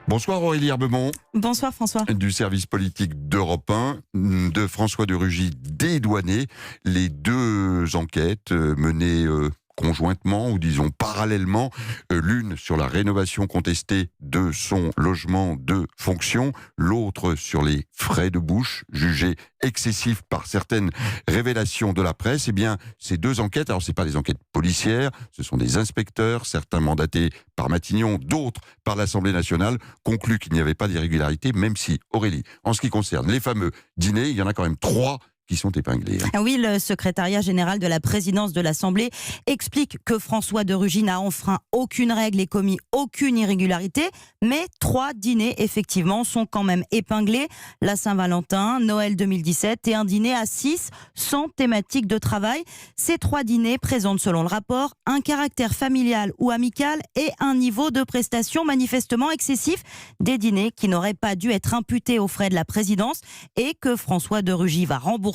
Bonsoir Aurélie Herbemont. Bonsoir François. Du service politique d'Europe 1, de François de Rugy dédouané. Les deux enquêtes menées conjointement ou disons parallèlement, l'une sur la rénovation contestée de son logement de fonction, l'autre sur les frais de bouche jugés excessifs par certaines révélations de la presse. Eh bien, ces deux enquêtes, alors c'est pas des enquêtes policières, ce sont des inspecteurs, certains mandatés par Matignon, d'autres par l'Assemblée nationale, concluent qu'il n'y avait pas d'irrégularité, même si, Aurélie, en ce qui concerne les fameux dîners, il y en a quand même 3 qui sont épinglés. Oui, le secrétariat général de la présidence de l'Assemblée explique que François de Rugy n'a enfreint aucune règle et commis aucune irrégularité, mais 3 dîners, effectivement, sont quand même épinglés. La Saint-Valentin, Noël 2017 et un dîner à 6 sans thématique de travail. Ces 3 dîners présentent, selon le rapport, un caractère familial ou amical et un niveau de prestation manifestement excessif. Des dîners qui n'auraient pas dû être imputés aux frais de la présidence et que François de Rugy va rembourser.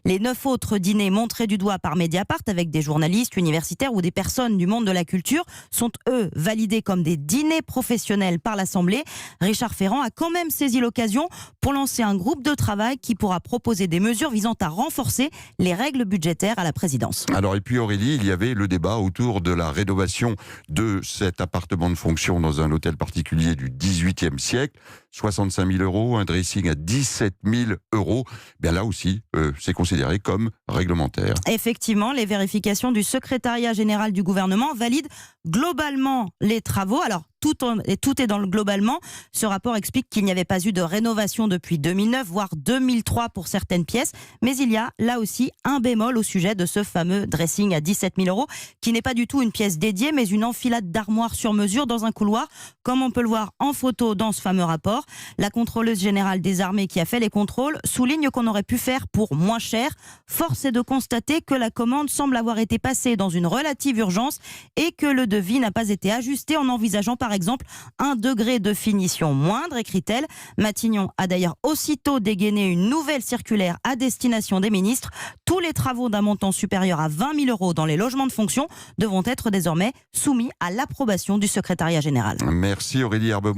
Les 9 autres dîners montrés du doigt par Mediapart avec des journalistes universitaires ou des personnes du monde de la culture sont eux validés comme des dîners professionnels par l'Assemblée. Richard Ferrand a quand même saisi l'occasion pour lancer un groupe de travail qui pourra proposer des mesures visant à renforcer les règles budgétaires à la présidence. Alors et puis Aurélie, il y avait le débat autour de la rénovation de cet appartement de fonction dans un hôtel particulier du XVIIIe siècle. 65 000 €, un dressing à 17 000 €. Bien là aussi, c'est considéré comme réglementaire. Effectivement, les vérifications du secrétariat général du gouvernement valident globalement les travaux. Alors, tout est dans le globalement. Ce rapport explique qu'il n'y avait pas eu de rénovation depuis 2009, voire 2003 pour certaines pièces. Mais il y a là aussi un bémol au sujet de ce fameux dressing à 17 000 €, qui n'est pas du tout une pièce dédiée, mais une enfilade d'armoires sur mesure dans un couloir, comme on peut le voir en photo dans ce fameux rapport. La contrôleuse générale des armées qui a fait les contrôles souligne qu'on aurait pu faire pour moins cher. Force est de constater que la commande semble avoir été passée dans une relative urgence et que le devis n'a pas été ajusté en envisageant par exemple un degré de finition moindre, écrit-elle. Matignon a d'ailleurs aussitôt dégainé une nouvelle circulaire à destination des ministres. Tous les travaux d'un montant supérieur à 20 000 € dans les logements de fonction devront être désormais soumis à l'approbation du secrétariat général. Merci Aurélie Herbemont.